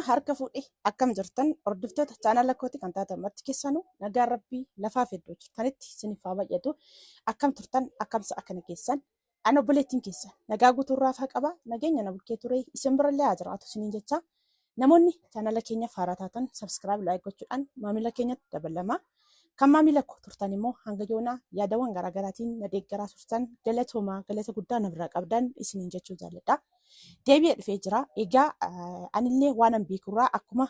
harka fuudhee akkam jirtan hordoftoota chaanala kooti kan taatan marti keessanuu nagaa rabbii lafaa fedduu jirtanitti isiniif haa bayyatu. Akkam turtan akkamsa akkana keessan ana obboleettiin keessan nagaa guutuurraa faa qaba nageenya na bulkee ture isin birallee haa jiraatu isiniin jecha namoonni chaanala keenya faaraa taatan subscribe like gochuudhaan maamila keenyatti dabalama. Kan maamila koo turtan immoo hanga yoonaa yaadawwan garaagaraatiin na deeggaraa turtan galata guddaa na biraa qabdan isiniin jechuu jaalladha. Deebi'ee dhufee jira. Egaa anillee waan an beekurraa akkuma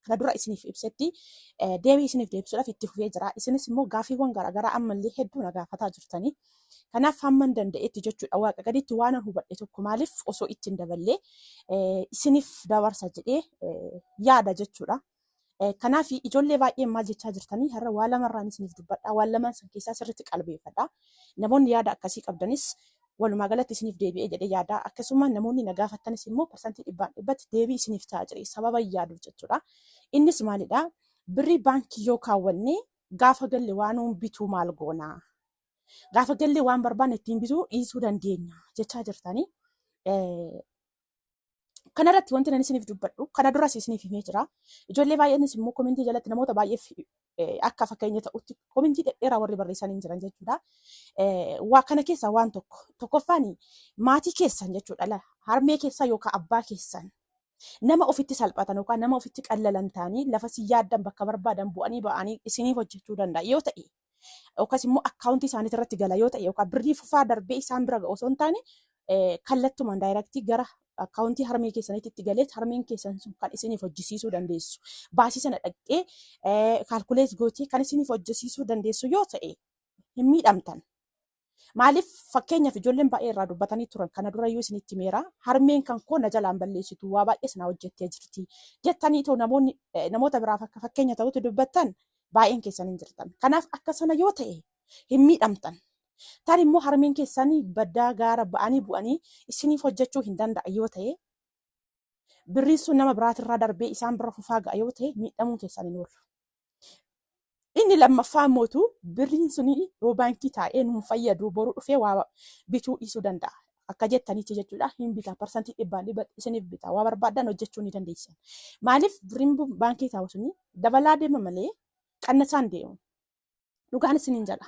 kana dura isiniif ibsetti deebii isiniif deebisuudhaaf itti fufee jira. Isinis immoo gaaffiiwwan garaagaraa ammallee hedduu na gaafataa jirtanii. Kanaaf hamman danda'etti jechuudha waaqa gaditti waan an hubadhe tokko maaliif osoo ittiin daballee isiniif dabarsa jedhee yaada jechuudha. Kanaaf ijoollee baay'een maal jechaa jirtanii har'a waa lamarraan isiniif dubbadha. Waan lamaan san keessaa sirriitti qalbeeffadha. Namoonni yaada akkasii qabdanis walumaa galatti isiniif deebi'ee jedhee yaada. Akkasuma namoonni na gaafattanis immoo parsantii 100% deebii isiniif ta'a jedhee sababa yaaduuf jechuudha. Innis maalidha? Birrii baankii yoo kaawwanne gaafa galle waan bituu maal goona? Gaafa galle waan barbaanne ittiin bituu dhiisuu dandeenya jechaa jirtanii. Kanarratti wanti ani isiniif dubbadhu kana duras isiniif himee jira. Ijoollee baay'eenis immoo komentii jalatti namoota baay'eef akka fakkeenya ta'utti komentii dheeraa warri barreessanii jiran jechuudha. Waa kana keessaa waan tokkoffaan maatii keessan jechuudha. Harmee keessan yookaan abbaa keessan nama ofitti salphatan yookaan nama ofitti qallalan ta'anii lafa si yaaddan bakka barbaadan bu'anii ba'anii isiniif hojjechuu danda'a yoo ta'e yookaas immoo akkaawuntii isaanii irratti gala yoo ta'e yookaan birrii fufaa darbee isaan bira ga'u osoo hin taane kallattumaan daayirektii gara akkaawuntii harmee keessanitti itti galee harmeen keessan sun kan isiniif hojjisiisuu dandeessu. Baasii sana dhaqxee kaalkuleet gootee kan isiniif hojjisiisuu dandeessu yoo ta'e hin miidhamtan. Maaliif fakkeenyaaf ijoolleen baay'ee irraa dubbatanii turan kana dura yoo isinitti meera harmeen kan koo na jalaan balleessitu waa baay'ee sana hojjettee jirti jettanii ta'u namoota biraaf akka fakkeenya ta'utti dubbattan baay'een keessan hin jirtan. Kanaaf akka sana yoo ta'e hin miidhamtan. Tan immoo harmeen keessanii baddaa gaara ba'anii bu'anii isiniif hojjechuu hin danda'a yoo ta'e birriin sun nama biraatirraa darbee isaan bira fufaa ga'a yoo ta'e miidhamuun keessan hin oolu. Inni lammaffaa mootu birriin suni yoo baankii taa'ee nuun fayyadu boruu dhufee waa bituu dhiisuu danda'a. Akka jettanitti jechuudha hin bitaa parsantii 100 isiniif bitaa waa barbaadan hojjechuu ni dandeessan. Maaliif birriin baankii taa'u suni dabalaa deema malee qannasaan deemu. Dhugaan isiniin jedha.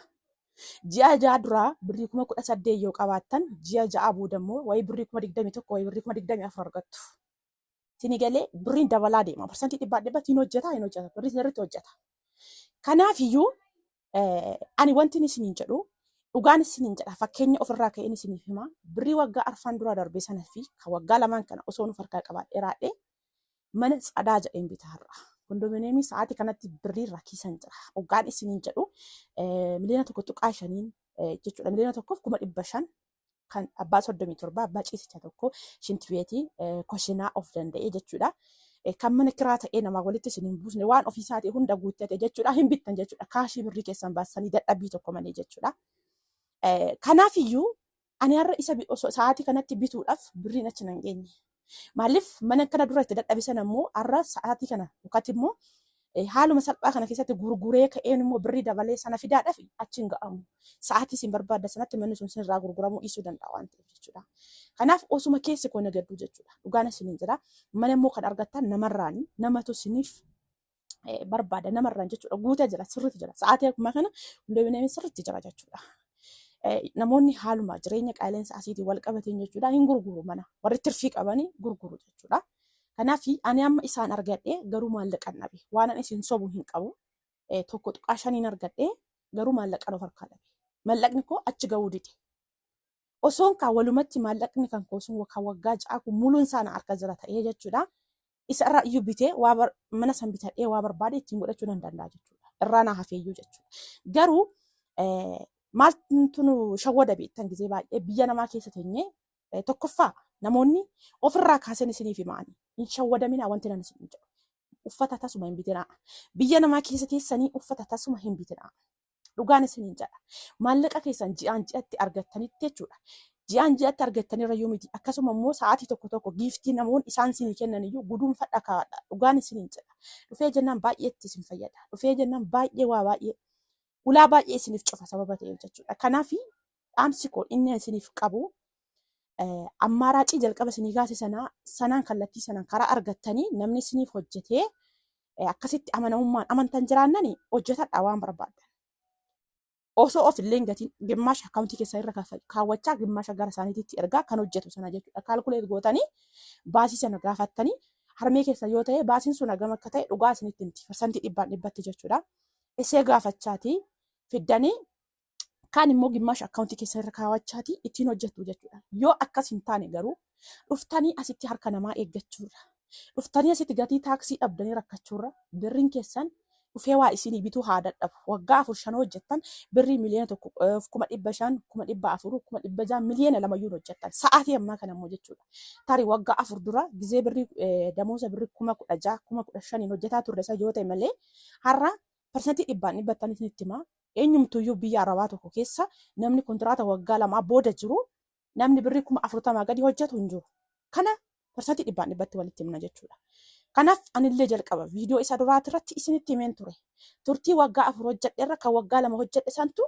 Ji'a ja'a duraa birrii 18,000 yoo qabaattan ji'a ja'a boodammoo wayii birrii 21,000 wayii birrii 24,000 argattu. Isinii galee birriin dabalaa deema. Parsantii 100 hin hojjeta birrii sirriitti hojjeta. Kanaafiyyuu ani wanti isiniin jedhu dhugaan isiniin jedha fakkeenya ofirraa ka'een isiniif hima birrii waggaa arfan dura darbee sanaa fi kan waggaa lamaan kana osoo nuuf harkaa qabaadhee raadhee mana tsadaa jedheen bitaa har'a. Kondominiyeemii sa'aatii kanatti birrii rakkisan jira. Dhugaan isiniin jedhu miliyoona 1.5 jechuudha. Miliyoona 1,500 kan abbaa 37 abbaa ciisicha tokko shintibeetii koshinaa of danda'ee jechuudha. Kan mana kiraa ta'ee namaa walitti isin hin buusne waan ofiisaatii hunda guuttate jechuudha. Hin bittan jechuudha. Kaashii birrii keessan baasanii dadhabbii tokko malee jechuudha. Kanaafiyyuu ani har'a isa sa'aatii kanatti bituudhaaf birriin achi nan geenye. Maaliif mana kana dura itti dadhabisan ammoo har'a sa'aatii kana yookaan immoo haaluma salphaa kana keessatti gurguree ka'een immoo birrii dabalee sana fidaadhaaf achi hin ga'amu. Sa'aatii isin barbaadda sanatti manni sun sirraa gurguramuu dhiisuu danda'a waan ta'eef jechuudha. Kanaaf osuma keessi koo nagaddu jechuudha. Dhugaan isiniin jira. Mana immoo kan argattan namarraani namatu isiniif barbaada namarraan jechuudha. Guutee jira sirriitti jira. Sa'aatii akkuma kana hundeebineemii sirriitti jira jechuudha. Namoonni haaluma jireenya qaaleensa asiitiin wal qabateen jechuudha hin gurguru mana warri tirfii qabanii gurguru jechuudha. Kanaaf ani amma isaan argadhee garuu maallaqan dhabe waan ani isin sobu hin qabu 1.5 argadhee garuu maallaqan of harkaa dhabe. Maallaqni koo achi ga'uu dide. Osoon kaa walumatti maallaqni kan koo sun waggaa ja'a kun muluun sana harka jira ta'ee jechuudha. Isa irraa iyyuu bitee mana san bitadhee waa barbaade ittiin godhachuu nan danda'a jechuudha. Irraa naa hafeeyyuu jechuudha. Garuu maaltu nu shawwada beektan gisee baay'ee biyya namaa keessa teenyee tokkoffaa namoonni ofirraa kaasan isiniif himaani. Hin shawwadaminaa wanti nan isin jedhu. Uffata tasuma hin bitinaa. Biyya namaa keessa teessanii uffata tasuma hin bitinaa. Dhugaan isiniin jedha. Maallaqa keessan ji'aan ji'atti argattanitti jechuudha. Ji'aan ji'atti argattanirra yoo miti akkasuma immoo sa'aatii tokko giiftii namoonni isaan isinii kennan iyyuu guduunfadha kaa'adha. Dhugaan isiniin jedha. Dhufee jennaan baay'eetti isin fayyada. Dhufee jennaan baay'ee waa baay'ee ulaa baay'ee isiniif cufa sababa ta'eef jechuudha. Kanaaf dhaamsi koo inni isiniif qabu ammaaraacii jalqaba isinii kaase sanaan kallattii sanaan karaa argattanii namni isiniif hojjetee akkasitti amanamummaan amantan jiraannani hojjetadha waan barbaaddan. Osoo of illee hin gatiin gimmaasha akkaawuntii keessaa irra kaawwachaa gimmaasha gara isaaniitti ergaa kan hojjetu sana jechuudha. Kaalkuleet gootanii baasii sana gaafattanii harmee keessa yoo ta'e baasiin sun hagam akka ta'e dhugaa isinitti himti. Parsantii 100% jechuudha. Isee gaafachaatii fiddanii kaan immoo gimmaasha akkaawuntii keessa irra kaawwachaati ittiin hojjettu jechuudha. Yoo akkas hin taane garuu dhuftanii asitti harka namaa eeggachuurra. Dhuftanii asitti gatii taaksii dhabdanii rakkachuurra birriin keessan dhufee waa isinii bituu haa dadhabu. Waggaa 4-5 hojjettan birrii miliyoona 1,500, 400, 600, miliyoona 2 hojjettan. Sa'aatii ammaa kana immoo jechuudha. Tarii waggaa 4 dura gizee birrii damoosa birrii 16,000, 15,000 hojjetaa turre isa yoo ta'e malee har'a parsantii 100% isinitti himaa. Eenyumtuyyuu biyya Arabaa tokko keessa namni kontiraata waggaa 2 booda jiru namni birrii 40,000 gadi hojjetu hin jiru. Kana parsantii 100% walitti himna jechuudha. Kanaaf anillee jalqaba viidiyoo isa duraati irratti isinitti himeen ture. Turtii waggaa 4 hojjedheerra kan waggaa 2 hojjedhe santu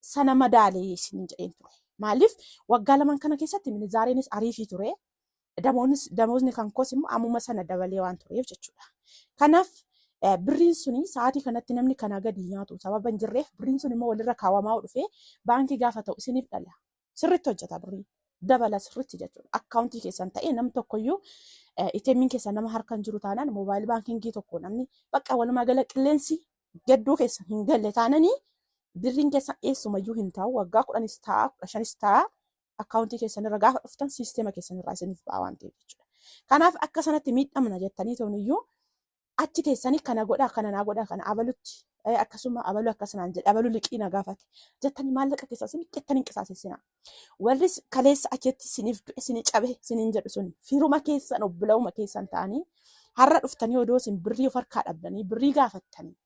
sana madaalee isin jedheen ture. Maaliif waggaa 2 kana keessatti minizaareenis ariifii ture. Damoosni kan koos immoo ammuma sana dabalee waan tureef jechuudha. Kanaaf birriin suni sa'aatii kanatti namni kana gadi nyaatu sababa hin jirreef birriin sun immoo walirra kaawwamaa dhufee baankii gaafa ta'u isiniif dhala. Sirriitti hojjeta birrii. Dabala sirriitti jechuudha. Akkaawuntii keessan ta'ee nam tokkoyyuu ATM'n keessa nama harkaan jiru taanaan moobaayilii baankingii tokko namni bakka walumaa gala qilleensi gadduu keessa hin galle taananii birriin keessan eessumayyuu hin taa'u waggaa 10 ta'a 15 ta'a akkaawuntii keessan irra gaafa dhuftan siisteema keessan irraa isiniif ba'a waan ta'eef jechuudha. Kanaaf akka sanatti miidhamna jettanii ta'uuniyyuu achi teessanii kana godhaa kana naa godhaa kana abalutti akkasuma abaluu akkasanaan jedhe abaluu liqii na gaafate jettanii maallaqa keessaa isin qixxanii qisaasessina. Warri kaleessa achitti isiniif du'e isinii cabe isiniin jedhu sun firuma keessan obbolawuma keessan ta'anii har'a dhuftanii odoo isin birrii of harkaa dhabdanii birrii gaafattanii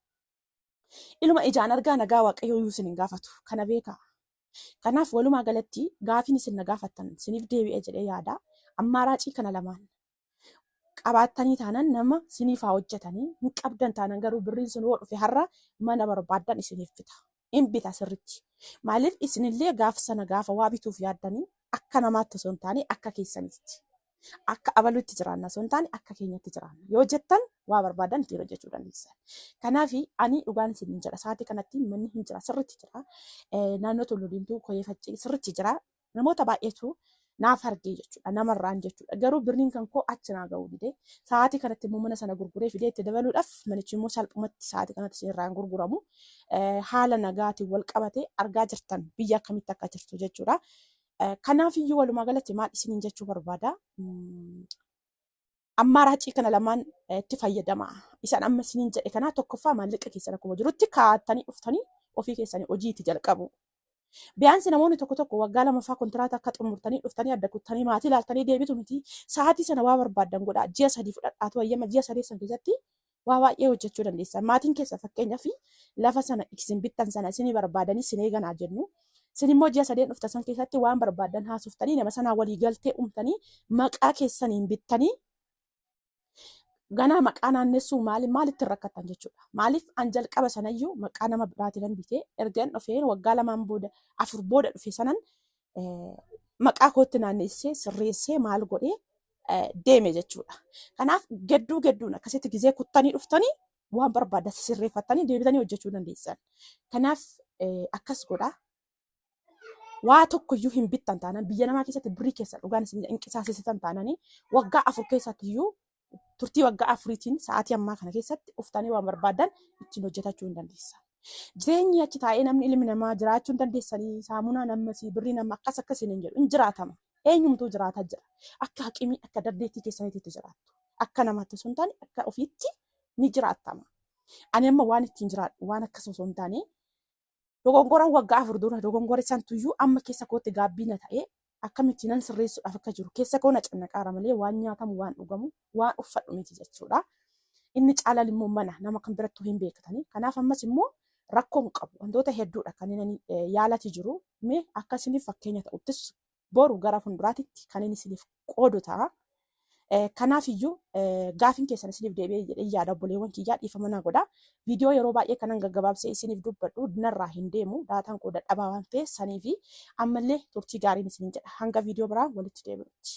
ilma ijaan argaa nagaa waaqayyoo isin hin gaafatu kana beekaa. Kanaaf walumaa galatti gaafiin isin na gaafattan isiniif deebi'e jedhee yaada. Ammaaraacii kana lamaan qabaatanii taanan nama isiniif haa hojjetanii hin qabdan taanan garuu birriin sun yoo dhufe har'a mana barbaaddan isiniif bita. Hin bita sirriitti. Maaliif isinillee gaafa sana gaafa waa bituuf yaaddanii akka namaatti osoo hin taane akka keessanitti. Akka abaluutti jiraanna osoo hin taane akka keenyatti jiraanna. Yoo jettan waa barbaadan ittiin hojjechuu dandeessan. Kanaaf ani dhugaan isin jedha sa'aatii kanatti manni hin jira sirriitti jira. Naannoo Tulluu Diimtuu Koyee Faccii sirriitti jira. Namoota baay'eetu naaf argee jechuudha namarraan jechuudha. Garuu birriin kan koo achi naa ga'uu dide. Sa'aatii kanatti immoo mana sana gurguree fidee itti dabaluudhaaf manichi immoo salphumatti sa'aatii kanatti isinirraan gurguramu. Haala nagaatiin wal qabatee argaa jirtan biyya akkamitti akka jirtu jechuudha. Kanaafiyyuu walumaa galatti maal isiniin jechuu barbaada. Ammaaraacii kana lamaan itti fayyadamaa. Isaan amma isiniin jedhe kanaa tokkoffaa maallaqa keessan akkuma jirutti kaa'attanii dhuftanii ofii keessanii hojiitti jalqabu. Biyaansi namoonni tokko waggaa 2 kontiraata akka xumurtanii dhuftanii adda kuttanii maatii ilaaltanii deebitu miti. Sa'aatii sana waa barbaadan godhaa. Ji'a 3 fudhadhaatu wayyama ji'a 3 san keessatti waa baay'ee hojjechuu dandeessa. Maatiin keessa fakkeenyaaf lafa sana isin bittan sana isinii barbaadanii isin eeganaa jennu. Isin immoo ji'a 3 dhufta san keessatti waan barbaadan haasuftanii nama sanaa walii galtee uumtanii maqaa keessaniin bittanii ganaa maqaa naannessuu maalitti rakkatan jechuudha. Maaliif an jalqaba sanayyuu maqaa nama biraatiin bitee ergan dhufeen waggaa 2 booda 4 booda dhufe sanan maqaa kootti naannessee sirreessee maal godhee deeme jechuudha. Kanaaf gadduun akkasitti gizee kuttanii dhuftanii waan barbaadan sirreeffattanii deebitanii hojjechuu dandeessan. Kanaaf akkas godhaa. Waa tokkoyyuu hin bittan taanaan biyya namaa keessatti birrii keessa dhugaan isin inqisaasisitan taananii waggaa 4 keessattiyyuu turtii waggaa 4tiin sa'aatii ammaa kana keessatti dhuftanii waan barbaadan ittiin hojjetachuu hin dandeessan. Jireenyi achi taa'ee namni ilmi namaa jiraachuu hin dandeessanii saamunaa namasi birrii nama akkasiin hin jedhu hin jiraatama. Eenyumtuu jiraataa jira. Akka haqimii akka dandeettii keessaniitti jiraattu. Akka namaatti osoo hin taane akka ofiitti ni jiraattama. Ani amma waan ittiin jiraadhu waan akkas osoo hin taane dogongoraan waggaa 4 dura dogongora santuyyuu amma keessa kootti gaabbiina ta'ee akkamitti nan sirreessuudhaaf akka jiru keessa koo na cannaqaara malee waan nyaatamu waan dhugamu waan uffadhu miti jechuudha. Inni caalaa immoo mana nama kan birattuu hin beektanii. Kanaaf ammas immoo rakkoo hin qabu. Wantoota hedduudha kan inni yaalati jiru. Mee akka isiniif fakkeenya ta'uttis boru gara fuulduraatti kan inni isiniif qoodu ta'a. Kanaafiyyuu gaafiin keessan isiniif deebi'ee jedhee yaada obboleewwan kiyyaa dhiifama naa godha. Viidiyoo yeroo baay'ee kanan gaggabaabsee isiniif dubbadhu narraa hin deemu daataan koo dadhabaa waan ta'eef sanii fi ammallee turtii gaariin isiniin jedha. Hanga viidiyoo biraa walitti deebi'utti.